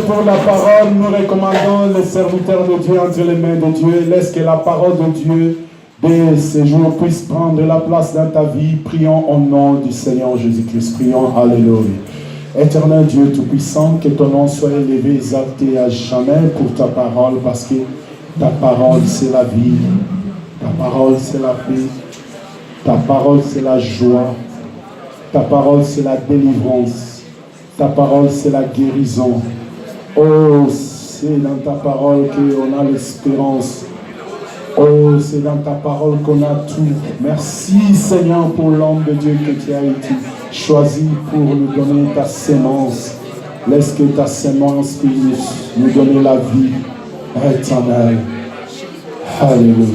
pour la parole, nous recommandons les serviteurs de Dieu entre les mains de Dieu. Laisse que la parole de Dieu dès ce jour puisse prendre la place dans ta vie. Prions au nom du Seigneur Jésus-Christ. Prions, alléluia. Éternel Dieu Tout-Puissant, que ton nom soit élevé, exalté à jamais pour ta parole, parce que ta parole c'est la vie, ta parole c'est la paix, ta parole c'est la joie, ta parole c'est la délivrance, ta parole c'est la guérison. Oh, c'est dans ta parole qu'on a l'espérance. Oh, c'est dans ta parole qu'on a tout. Merci Seigneur pour l'homme de Dieu que tu as été choisi pour nous donner ta sémence. Laisse que ta sémence puisse nous donner la vie éternelle. Alléluia.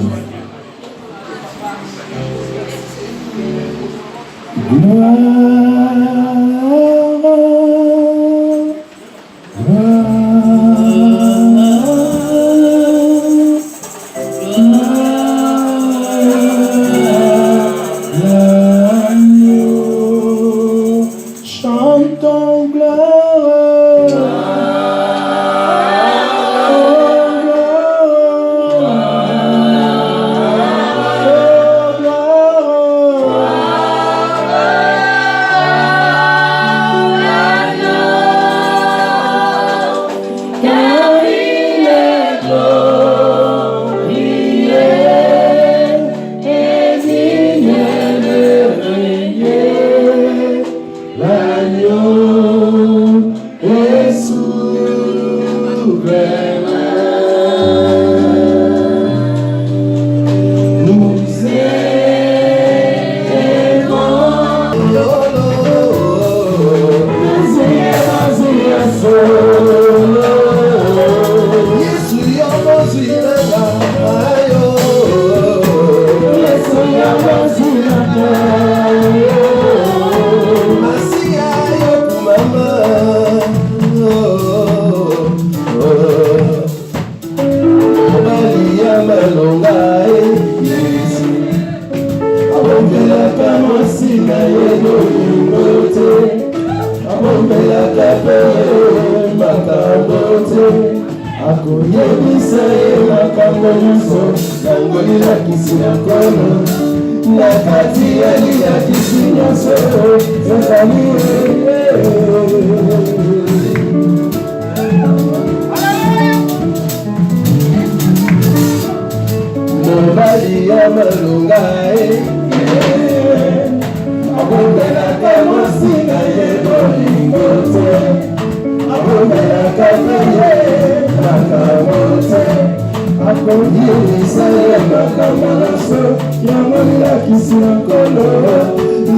Israel makambo nyonso yango milakisi na nkolo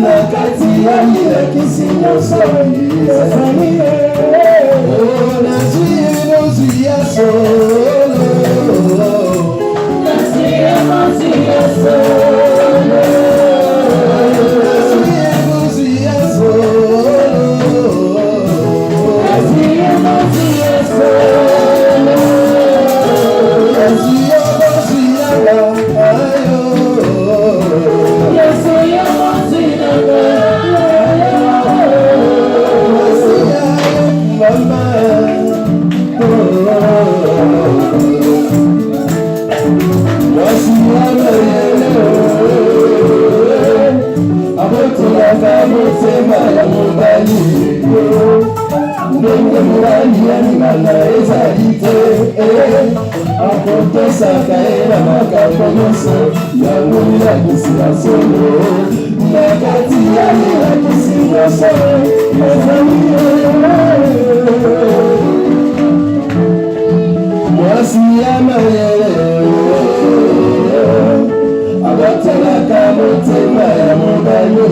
na kati ya milakisi nyonso ezali nazwi mozwi ya solo nazwi mozwi ya solo nazwi mozwi ya solo nazwi mozwi ya solo nazwi mozwi ya ayo nazwi mozwi ya mama abotolaka motema ya mobali ndenge mobali alingana ezali te akotosaka ye na makambo nyonso yango milakisi ya solo na kati ya milakisi nyonso ezali mwasi ya mayele abatelaka motema ya mobali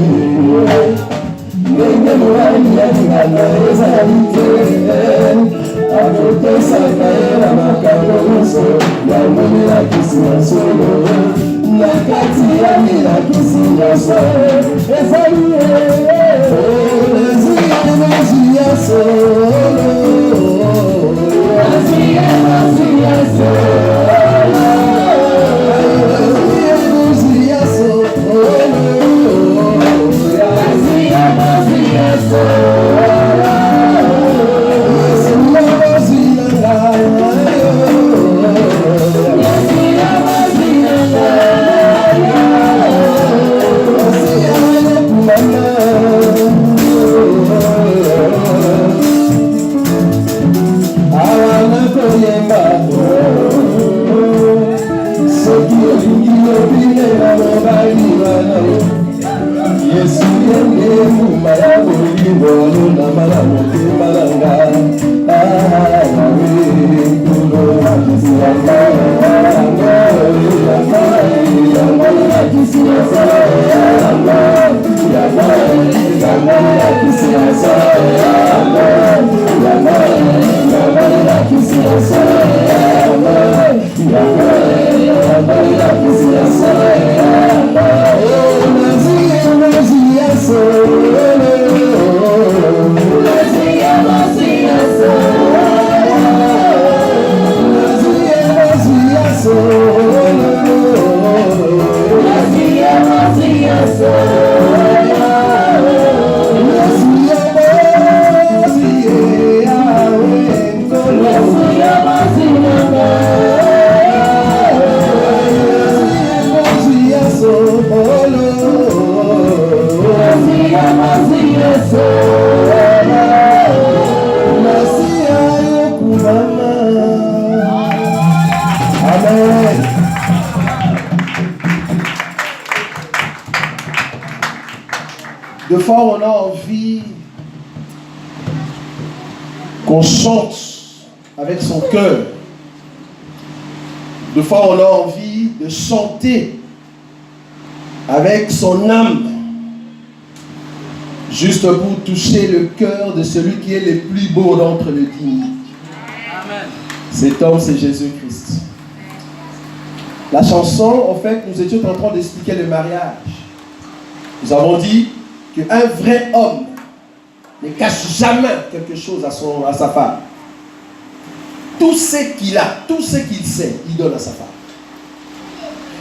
ndenge mobali alingana ezali te akotosaka ye na makambo nyonso yango milakisi ya solo na kati ya milakisi nyonso ezali ezwi ya solo ezwi ya De fois, on a envie qu'on chante avec son cœur. De fois, on a envie de chanter avec son âme, juste pour toucher le cœur de celui qui est le plus beau d'entre les dignes. Cet homme, c'est Jésus-Christ. La chanson, en fait, nous étions en train d'expliquer le mariage. Nous avons dit qu'un vrai homme ne cache jamais quelque chose à sa femme. Tout ce qu'il a, tout ce qu'il sait, il donne à sa femme.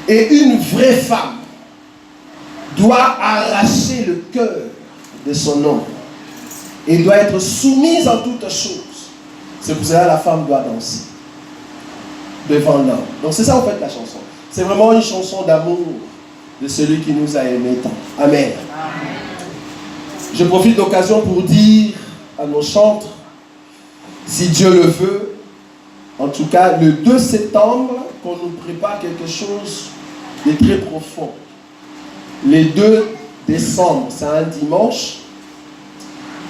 Et une vraie femme doit arracher le cœur de son homme et doit être soumise en toutes choses. C'est pour cela que la femme doit danser devant l'homme. Donc c'est ça en fait la chanson. C'est vraiment une chanson d'amour de celui qui nous a aimés tant. Amen. Je profite de l'occasion pour dire à nos chantres, si Dieu le veut, en tout cas le 2 septembre, qu'on nous prépare quelque chose de très profond. Le 2 décembre, c'est un dimanche,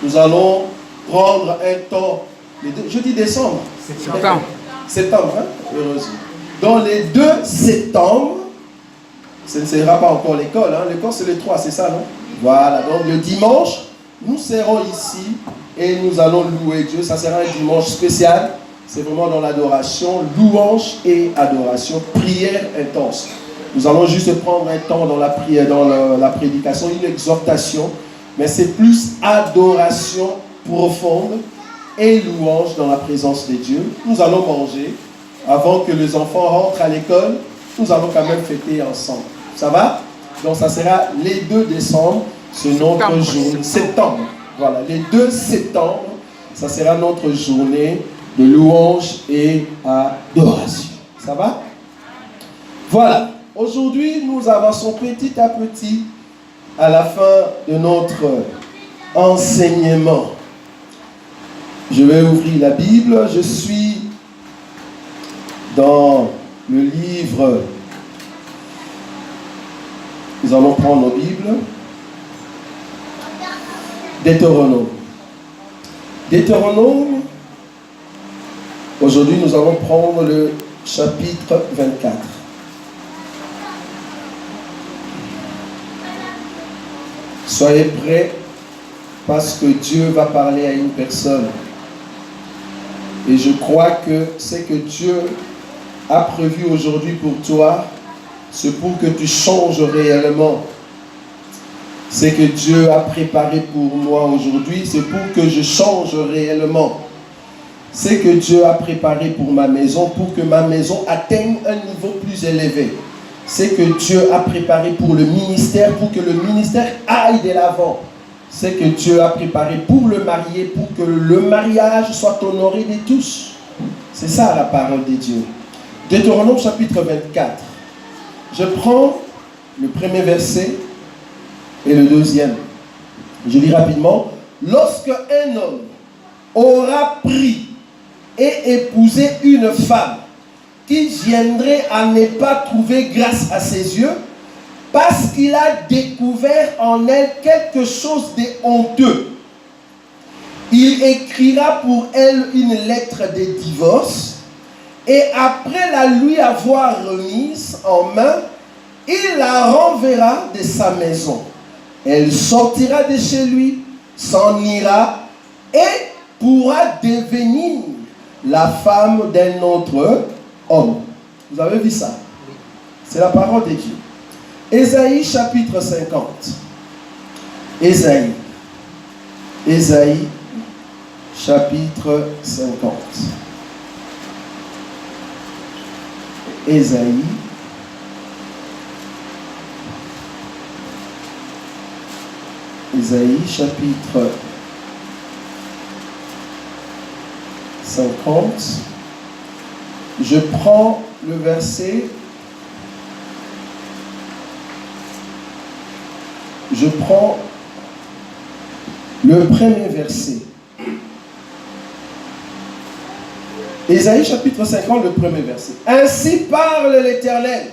nous allons prendre un temps, je dis décembre. Septembre, hein? Heureusement. dans les 2 septembre, ce ne sera pas encore l'école, hein? L'école c'est le 3, c'est ça, non? Voilà, donc le dimanche, nous serons ici et nous allons louer Dieu. Ça sera un dimanche spécial, c'est vraiment dans l'adoration, louange et adoration, prière intense. Nous allons juste prendre un temps dans la prière, dans la prédication, une exhortation, mais c'est plus adoration profonde et louange dans la présence de Dieu. Nous allons manger avant que les enfants rentrent à l'école. Nous allons quand même fêter ensemble. Ça va? Donc ça sera les 2 décembre, c'est notre journée. Septembre. Voilà, les 2 septembre, ça sera notre journée de louange et adoration. Ça va? Voilà. Aujourd'hui, nous avançons petit à petit à la fin de notre enseignement. Je vais ouvrir la Bible. Je suis dans le livre. Nous allons prendre nos Bibles. Deutéronome. Deutéronome. Aujourd'hui, nous allons prendre le chapitre 24. Soyez prêts parce que Dieu va parler à une personne. Et je crois que ce que Dieu a prévu aujourd'hui pour toi, c'est pour que tu changes réellement. Ce que Dieu a préparé pour moi aujourd'hui, c'est pour que je change réellement. Ce que Dieu a préparé pour ma maison, pour que ma maison atteigne un niveau plus élevé. Ce que Dieu a préparé pour le ministère, pour que le ministère aille de l'avant. Ce que Dieu a préparé pour le marié, pour que le mariage soit honoré de tous. C'est ça la parole de Dieu. Deutéronome chapitre 24. Je prends le premier verset et le deuxième. Je lis rapidement. Lorsque un homme aura pris et épousé une femme qui viendrait à ne pas trouver grâce à ses yeux, parce qu'il a découvert en elle quelque chose de honteux, il écrira pour elle une lettre de divorce, et après la lui avoir remise en main, il la renverra de sa maison. Elle sortira de chez lui, s'en ira, et pourra devenir la femme d'un autre homme. Vous avez vu ça? C'est la parole de Dieu. Ésaïe chapitre 50. Ésaïe chapitre 50. Ésaïe chapitre 50. Je prends le verset. Je prends le premier verset. Ésaïe chapitre 50, le premier verset. Ainsi parle l'Éternel.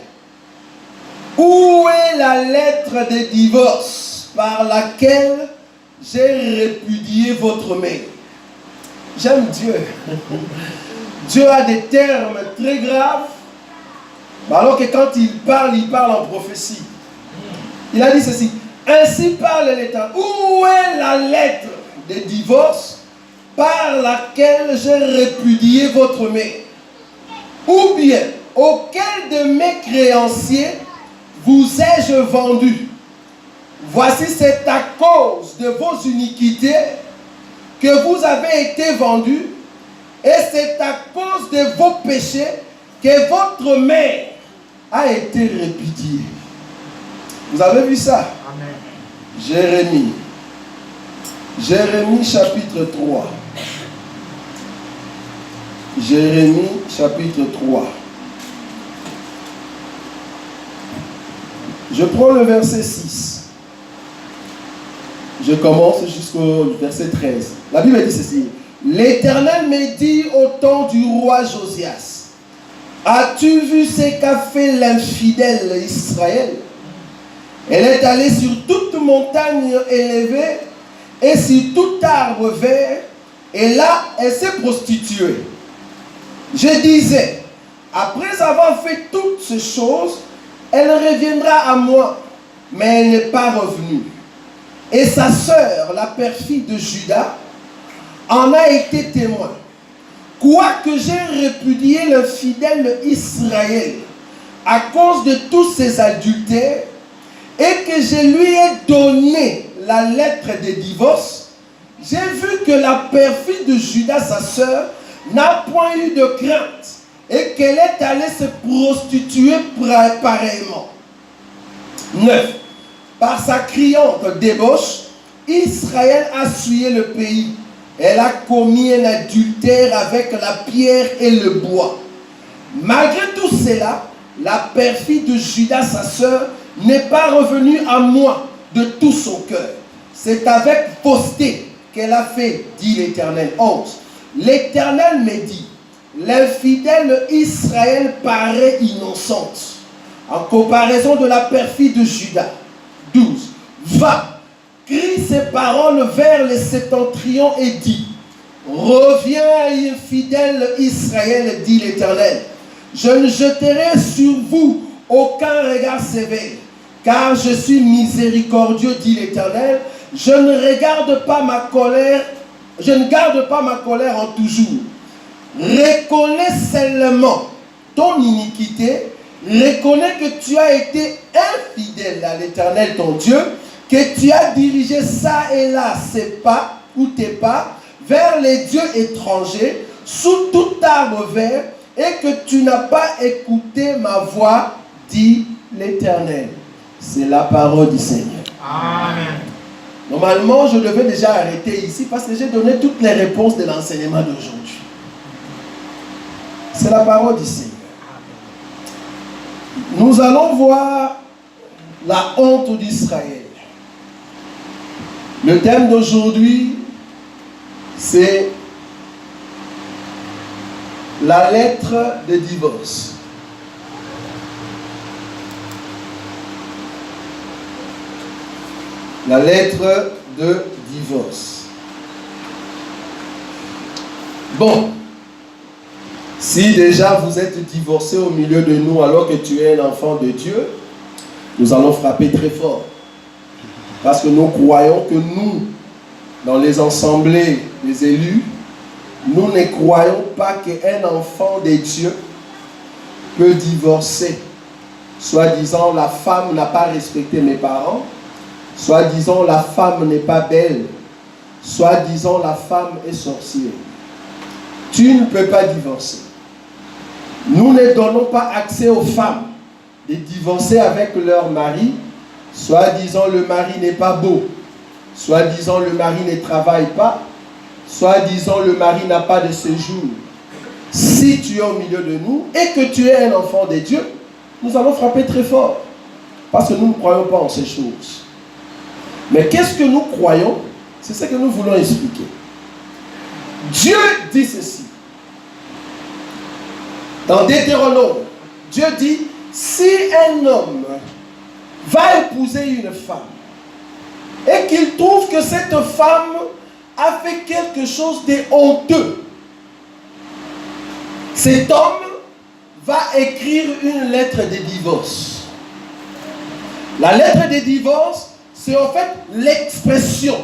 Où est la lettre de divorce par laquelle j'ai répudié votre mère? J'aime Dieu. Dieu a des termes très graves, alors que quand il parle en prophétie. Il a dit ceci. Ainsi parle l'Éternel. Où est la lettre de divorce par laquelle j'ai répudié votre mère? Ou bien, auquel de mes créanciers vous ai-je vendu? Voici, c'est à cause de vos iniquités que vous avez été vendus, et c'est à cause de vos péchés que votre mère a été répudiée. Vous avez vu ça? Amen. Jérémie chapitre 3. Jérémie chapitre 3. Je prends le verset 6. Je commence jusqu'au verset 13. La Bible dit ceci. L'Éternel me dit au temps du roi Josias, as-tu vu ce qu'a fait l'infidèle Israël? Elle est allée sur toute montagne élevée et sur tout arbre vert, et là, elle s'est prostituée. Je disais, après avoir fait toutes ces choses, elle reviendra à moi. Mais elle n'est pas revenue. Et sa sœur, la perfide de Judas, en a été témoin. Quoique j'ai répudié le fidèle Israël à cause de tous ses adultères, et que je lui ai donné la lettre de divorce, j'ai vu que la perfide de Judas, sa sœur, n'a point eu de crainte et qu'elle est allée se prostituer pareillement. 9. Par sa criante débauche, Israël a souillé le pays. Elle a commis un adultère avec la pierre et le bois. Malgré tout cela, la perfide de Judas, sa sœur, n'est pas revenue à moi de tout son cœur. C'est avec fausseté qu'elle a fait, dit l'Éternel. 11. L'Éternel me dit, l'infidèle Israël paraît innocente en comparaison de la perfide de Judas. 12. Va, crie ces paroles vers les septentrions et dis, reviens, infidèle Israël, dit l'Éternel. Je ne jeterai sur vous aucun regard sévère, car je suis miséricordieux, dit l'Éternel. Je ne garde pas ma colère en toujours. Reconnais seulement ton iniquité, reconnais que tu as été infidèle à l'Éternel ton Dieu, que tu as dirigé ça et là ses pas ou tes pas vers les dieux étrangers sous tout arbre vert, et que tu n'as pas écouté ma voix, dit l'Éternel. C'est la parole du Seigneur. Amen. Normalement, je devais déjà arrêter ici parce que j'ai donné toutes les réponses de l'enseignement d'aujourd'hui. C'est la parole du Seigneur. Nous allons voir la honte d'Israël. Le thème d'aujourd'hui, c'est la lettre de divorce. La lettre de divorce. Bon, si déjà vous êtes divorcé au milieu de nous alors que tu es un enfant de Dieu, nous allons frapper très fort. Parce que nous croyons que nous, dans les assemblées des élus, nous ne croyons pas qu'un enfant de Dieu peut divorcer. Soit disant la femme n'a pas respecté mes parents, soit disant la femme n'est pas belle, soit disant la femme est sorcière. Tu ne peux pas divorcer. Nous ne donnons pas accès aux femmes de divorcer avec leur mari, soit disant le mari n'est pas beau, soit disant le mari ne travaille pas, soit disant le mari n'a pas de séjour. Si tu es au milieu de nous et que tu es un enfant de Dieu, nous allons frapper très fort. Parce que nous ne croyons pas en ces choses. Mais qu'est-ce que nous croyons? C'est ce que nous voulons expliquer. Dieu dit ceci. Dans Deutéronome, Dieu dit, si un homme va épouser une femme et qu'il trouve que cette femme a fait quelque chose de honteux, cet homme va écrire une lettre de divorce. La lettre de divorce, c'est en fait l'expression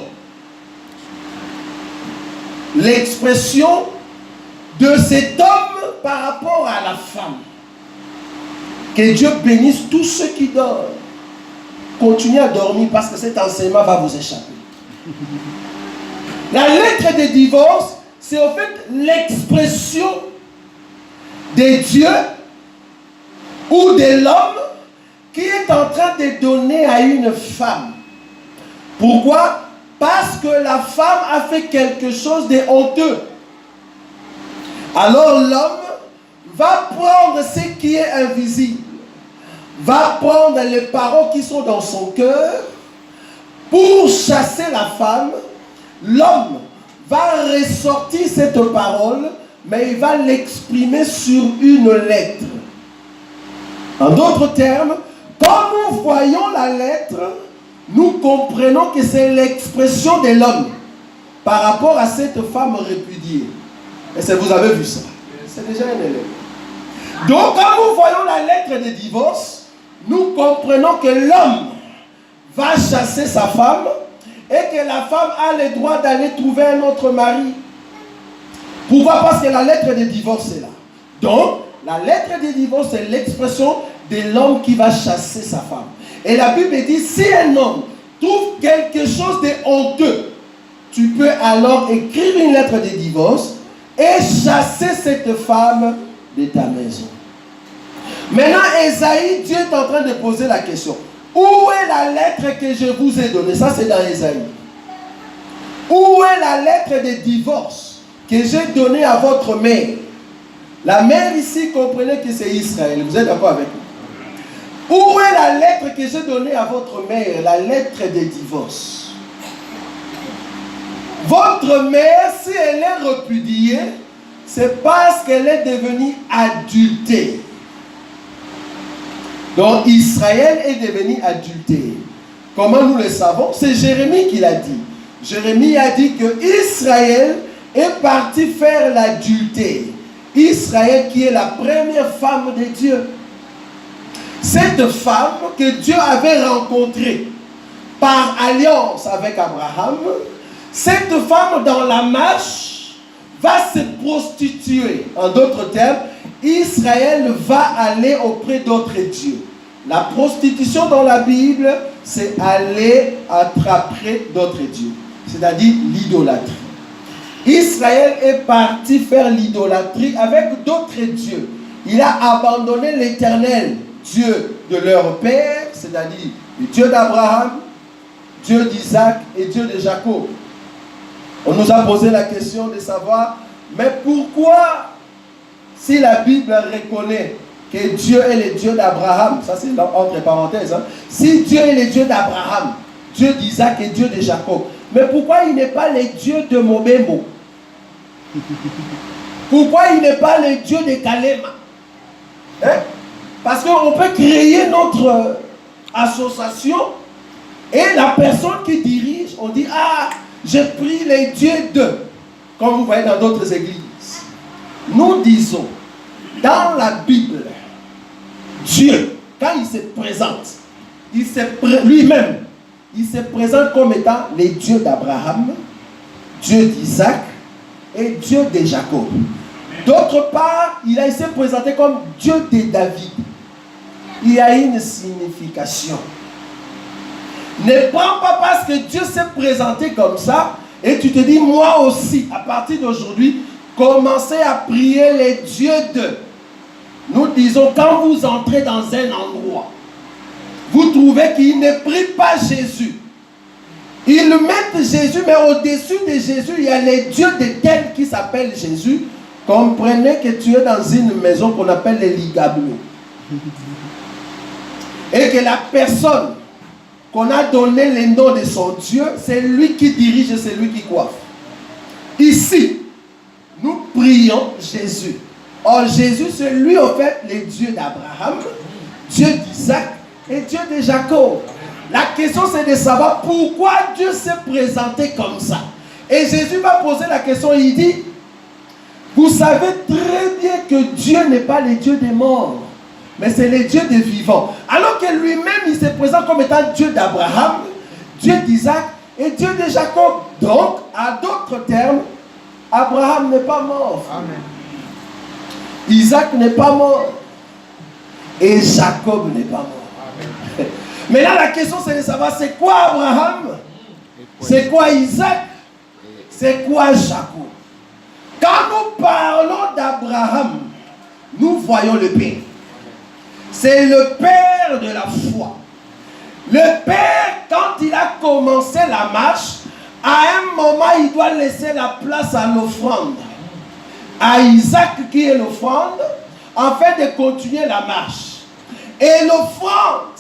de cet homme par rapport à la femme. Que Dieu bénisse tous ceux qui dorment. Continuez à dormir parce que cet enseignement va vous échapper. La lettre de divorce, c'est en fait l'expression de Dieu ou de l'homme qui est en train de donner à une femme. Pourquoi? Parce que la femme a fait quelque chose de honteux. Alors l'homme va prendre ce qui est invisible, va prendre les paroles qui sont dans son cœur pour chasser la femme. L'homme va ressortir cette parole, mais il va l'exprimer sur une lettre. En d'autres termes, quand nous voyons la lettre, nous comprenons que c'est l'expression de l'homme par rapport à cette femme répudiée. Est-ce que vous avez vu ça? C'est déjà un élément. Donc, quand nous voyons la lettre de divorce, nous comprenons que l'homme va chasser sa femme et que la femme a le droit d'aller trouver un autre mari. Pourquoi? Parce que la lettre de divorce est là. Donc, la lettre de divorce, c'est l'expression de l'homme qui va chasser sa femme. Et la Bible dit, si un homme trouve quelque chose de honteux, tu peux alors écrire une lettre de divorce et chasser cette femme de ta maison. Maintenant, Ésaïe, Dieu est en train de poser la question. Où est la lettre que je vous ai donnée? Ça, c'est dans Ésaïe. Où est la lettre de divorce que j'ai donnée à votre mère? La mère ici, comprenez que c'est Israël. Vous êtes d'accord avec moi? Où est la lettre que j'ai donnée à votre mère? La lettre de divorce. Votre mère, si elle est repudiée, c'est parce qu'elle est devenue adultère. Donc Israël est devenu adultère. Comment nous le savons? C'est Jérémie qui l'a dit. Jérémie a dit que Israël est parti faire l'adultère. Israël qui est la première femme de Dieu. Cette femme que Dieu avait rencontrée par alliance avec Abraham, cette femme dans la marche va se prostituer. En d'autres termes, Israël va aller auprès d'autres dieux. La prostitution dans la Bible, c'est aller attraper d'autres dieux, c'est-à-dire l'idolâtrie. Israël est parti faire l'idolâtrie avec d'autres dieux. Il a abandonné l'Éternel, Dieu de leur père, c'est-à-dire le Dieu d'Abraham, Dieu d'Isaac et Dieu de Jacob. On nous a posé la question de savoir, mais pourquoi, si la Bible reconnaît que Dieu est le Dieu d'Abraham, ça c'est entre parenthèses, hein, si Dieu est le Dieu d'Abraham, Dieu d'Isaac et Dieu de Jacob, mais pourquoi il n'est pas le Dieu de Mobembo? Pourquoi il n'est pas le Dieu de Kalema? Hein? Parce qu'on peut créer notre association et la personne qui dirige, on dit, ah, j'ai pris les dieux de, comme vous voyez dans d'autres églises. Nous disons, dans la Bible, Dieu, quand il se présente, lui-même, il se présente comme étant les dieux d'Abraham, Dieu d'Isaac et Dieu de Jacob. D'autre part, il s'est présenté comme Dieu de David. Il y a une signification. Ne prends pas parce que Dieu s'est présenté comme ça et tu te dis, moi aussi, à partir d'aujourd'hui, commencez à prier les dieux de. Nous disons, quand vous entrez dans un endroit, vous trouvez qu'ils ne prient pas Jésus. Ils mettent Jésus, mais au-dessus de Jésus, il y a les dieux de tel qui s'appellent Jésus. Comprenez que tu es dans une maison qu'on appelle les Ligablo. Et que la personne qu'on a donné le nom de son Dieu, c'est lui qui dirige et c'est lui qui coiffe. Ici, nous prions Jésus. Or, Jésus, c'est lui, en fait, le Dieu d'Abraham, Dieu d'Isaac et Dieu de Jacob. La question, c'est de savoir pourquoi Dieu s'est présenté comme ça. Et Jésus va poser la question, il dit, vous savez très bien que Dieu n'est pas le Dieu des morts, mais c'est le Dieu des vivants. Alors que lui-même, il se présente comme étant Dieu d'Abraham, Dieu d'Isaac et Dieu de Jacob. Donc, à d'autres termes, Abraham n'est pas mort. Amen. Isaac n'est pas mort. Et Jacob n'est pas mort. Amen. Mais là, la question, c'est de savoir, c'est quoi Abraham? C'est quoi Isaac? C'est quoi Jacob? Quand nous parlons d'Abraham, nous voyons le Père. C'est le Père de la foi. Le Père, quand il a commencé la marche, à un moment, il doit laisser la place à l'offrande. À Isaac qui est l'offrande, afin de continuer la marche. Et l'offrande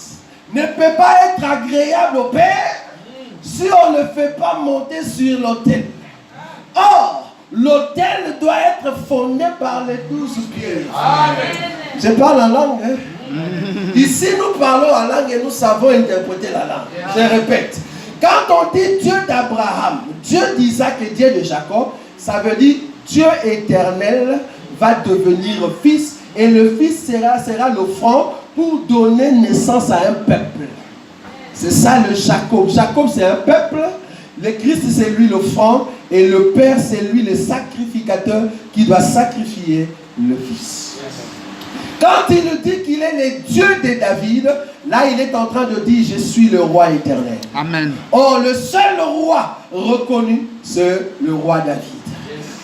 ne peut pas être agréable au Père si on ne le fait pas monter sur l'autel. Or, l'autel doit être fondé par les 12 pierres. Amen. Je parle en langue. Hein? Ici, nous parlons en langue et nous savons interpréter la langue. Je répète. Quand on dit Dieu d'Abraham, Dieu d'Isaac et Dieu de Jacob, ça veut dire Dieu éternel va devenir fils et le fils sera l'offrande pour donner naissance à un peuple. C'est ça le Jacob. Jacob, c'est un peuple. Le Christ, c'est lui l'offrande. Et le Père, c'est lui le sacrificateur qui doit sacrifier le Fils. Quand il nous dit qu'il est le Dieu de David, là, il est en train de dire, je suis le roi éternel. Amen. Or, le seul roi reconnu, c'est le roi David.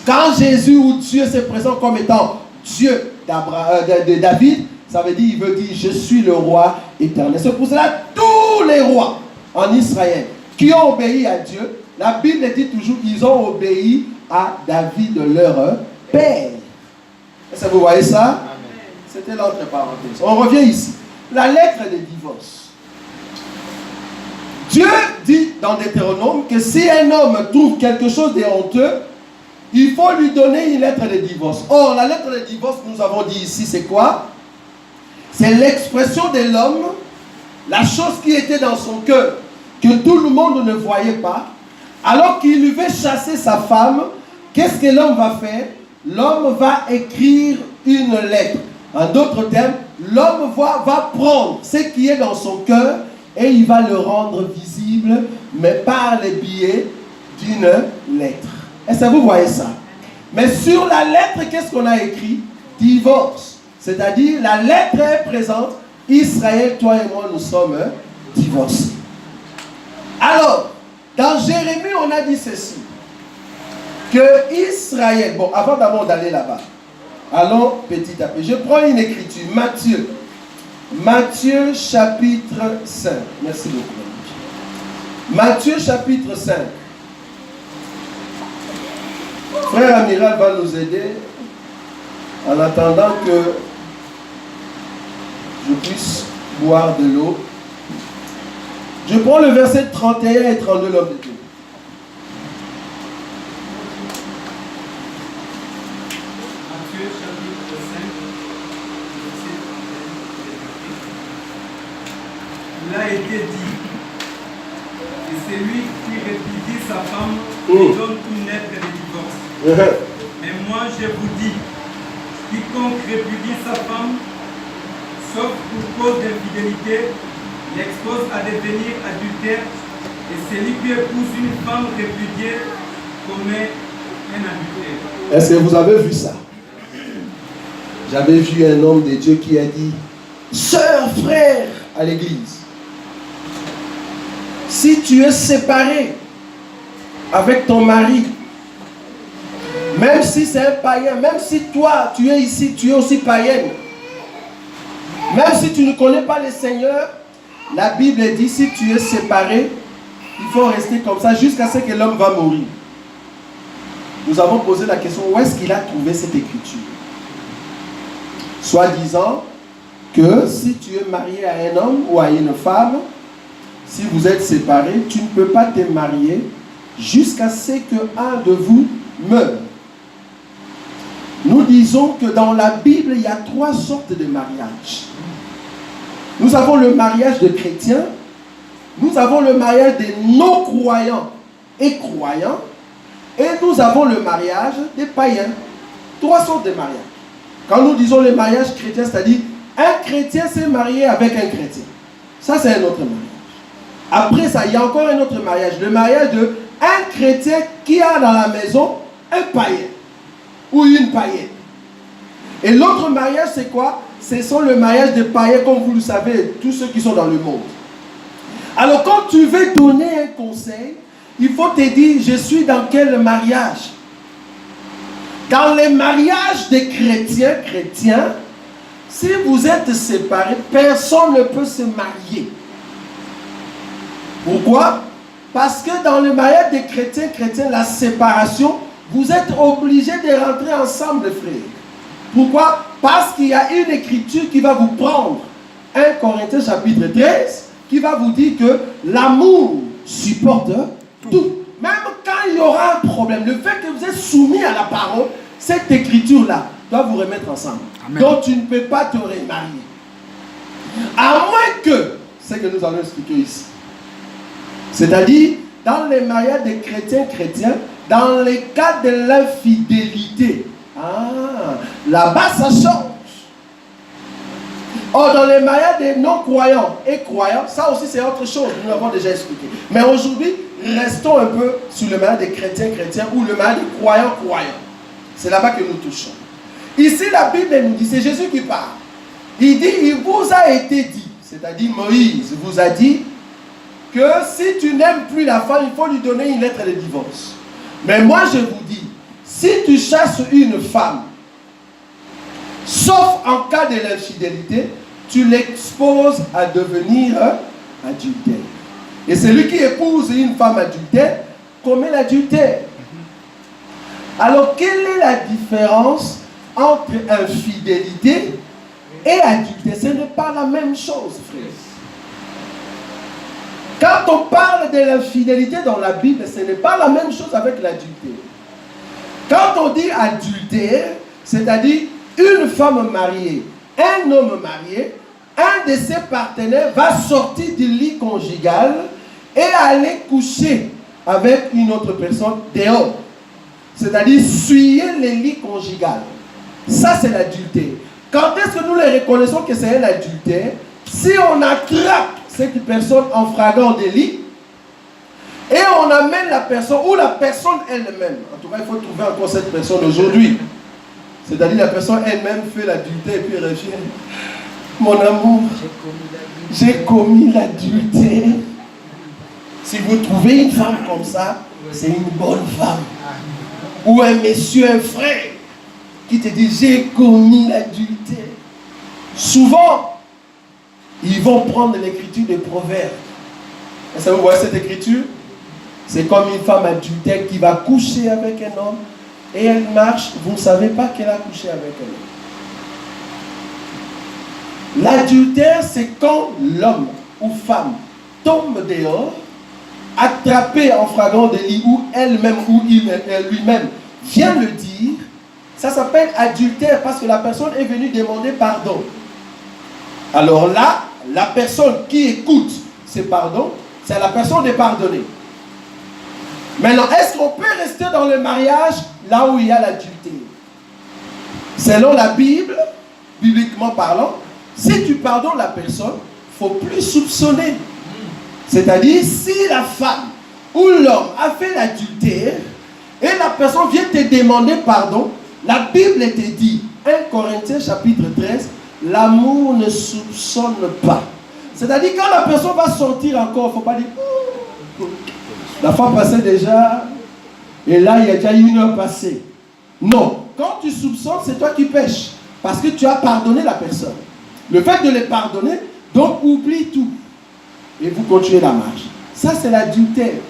Quand Jésus ou Dieu se présente comme étant Dieu de David, ça veut dire, il veut dire, je suis le roi éternel. C'est pour cela tous les rois en Israël qui ont obéi à Dieu, la Bible dit toujours qu'ils ont obéi à David, leur père. Est-ce que vous voyez ça? C'était l'autre parenthèse. On revient ici. La lettre de divorce. Dieu dit dans Deutéronome que si un homme trouve quelque chose de honteux, il faut lui donner une lettre de divorce. Or, la lettre de divorce, nous avons dit ici, c'est quoi? C'est l'expression de l'homme, la chose qui était dans son cœur, que tout le monde ne voyait pas. Alors qu'il veut chasser sa femme, qu'est-ce que l'homme va faire? L'homme va écrire une lettre. En d'autres termes, l'homme va prendre ce qui est dans son cœur et il va le rendre visible, mais par le biais d'une lettre. Est-ce que vous voyez ça? Mais sur la lettre, qu'est-ce qu'on a écrit? Divorce. C'est-à-dire, la lettre est présente. Israël, toi et moi, nous sommes divorcés. Alors, dans Jérémie, on a dit ceci. Que Israël, bon, avant d'abord d'aller là-bas, allons petit à petit. Je prends une écriture, Matthieu. Matthieu chapitre 5. Merci beaucoup. Matthieu chapitre 5. Frère Amiral va nous aider en attendant que je puisse boire de l'eau. Je prends le verset 31 et 32, l'homme de Dieu. Matthieu chapitre 5, verset 31. Il a été dit, et c'est lui qui répudie sa femme et donne une lettre de divorce. Mais moi je vous dis, quiconque répudie sa femme, sauf pour cause d'infidélité, l'expose à devenir adultère, et celui qui épouse une femme répudiée commet un adultère. Est-ce que vous avez vu ça? J'avais vu un homme de Dieu qui a dit, sœur, frère, à l'église, si tu es séparé avec ton mari, même si c'est un païen, même si toi, tu es ici, tu es aussi païenne, même si tu ne connais pas le Seigneur, la Bible dit, si tu es séparé, il faut rester comme ça jusqu'à ce que l'homme va mourir. Nous avons posé la question, où est-ce qu'il a trouvé cette écriture? Soit disant que si tu es marié à un homme ou à une femme, si vous êtes séparés, tu ne peux pas te marier jusqu'à ce qu'un de vous meure. Nous disons que dans la Bible, il y a 3 sortes de mariages. Nous avons le mariage de chrétiens, nous avons le mariage des non-croyants et croyants, et nous avons le mariage des païens. 3 sortes de mariages. Quand nous disons le mariage chrétien, c'est-à-dire un chrétien s'est marié avec un chrétien. Ça, c'est un autre mariage. Après ça, il y a encore un autre mariage. Le mariage de un chrétien qui a dans la maison un païen ou une païenne. Et l'autre mariage, c'est quoi? Ce sont le mariage des païens, comme vous le savez, tous ceux qui sont dans le monde. Alors, quand tu veux donner un conseil, il faut te dire, je suis dans quel mariage? Dans les mariages des chrétiens, si vous êtes séparés, personne ne peut se marier. Pourquoi? Parce que dans le mariage des chrétiens, la séparation, vous êtes obligés de rentrer ensemble, frères. Pourquoi? Parce qu'il y a une écriture qui va vous prendre. 1 Corinthiens chapitre 13, qui va vous dire que l'amour supporte tout. Même quand il y aura un problème, le fait que vous êtes soumis à la parole, cette écriture-là doit vous remettre ensemble. Amen. Donc tu ne peux pas te remarier. À moins que, c'est ce que nous allons expliquer ici. C'est-à-dire, dans les mariages des chrétiens, dans les cas de l'infidélité, là-bas ça change. Or, dans les mariages des non-croyants et croyants, ça aussi c'est autre chose, nous l'avons déjà expliqué. Mais aujourd'hui, restons un peu sur le mariage des chrétiens ou le mariage des croyants. C'est là-bas que nous touchons. Ici, la Bible nous dit, c'est Jésus qui parle. Il dit, il vous a été dit, c'est-à-dire Moïse vous a dit, que si tu n'aimes plus la femme, il faut lui donner une lettre de divorce. Mais moi je vous dis, si tu chasses une femme, sauf en cas de l'infidélité, tu l'exposes à devenir adultère. Et celui qui épouse une femme adultère commet l'adultère. Alors, quelle est la différence entre infidélité et adultère? Ce n'est pas la même chose, frère. Quand on parle de l'infidélité dans la Bible, ce n'est pas la même chose avec l'adultère. Quand on dit adultère, c'est-à-dire une femme mariée, un homme marié, un de ses partenaires va sortir du lit conjugal et aller coucher avec une autre personne dehors. C'est-à-dire suyer le lit conjugal. Ça, c'est l'adultère. Quand est-ce que nous les reconnaissons que c'est un adultère? Si on attrape cette personne en flagrant délit et on amène la personne ou la personne elle-même. En tout cas, il faut trouver encore cette personne aujourd'hui. C'est-à-dire la personne elle-même fait l'adultère et puis revient. Mon amour, j'ai commis l'adultère. Si vous trouvez une femme comme ça, c'est une bonne femme. Ou un monsieur, un frère, qui te dit j'ai commis l'adultère. Souvent, ils vont prendre l'écriture des Proverbes. Et ça, vous voyez cette écriture? C'est comme une femme adultère qui va coucher avec un homme et elle marche, vous ne savez pas qu'elle a couché avec un homme. L'adultère, c'est quand l'homme ou femme tombe dehors, attrapé en flagrant délit, ou elle-même ou lui-même vient le dire. Ça s'appelle adultère parce que la personne est venue demander pardon. Alors là, la personne qui écoute ce pardon, c'est à la personne de pardonner. Maintenant, est-ce qu'on peut rester dans le mariage là où il y a l'adultère? Selon la Bible, bibliquement parlant, si tu pardonnes la personne, il ne faut plus soupçonner. C'est-à-dire, si la femme ou l'homme a fait l'adultère et la personne vient te demander pardon, la Bible te dit, 1 Corinthiens chapitre 13, l'amour ne soupçonne pas. C'est-à-dire, quand la personne va sortir encore, il ne faut pas dire, la fois passée déjà, et là, il y a déjà 1 heure passée. Non, quand tu soupçonnes, c'est toi qui pêches, parce que tu as pardonné la personne. Le fait de les pardonner, donc oublie tout. Et vous continuez la marche. Ça, c'est l'adultère.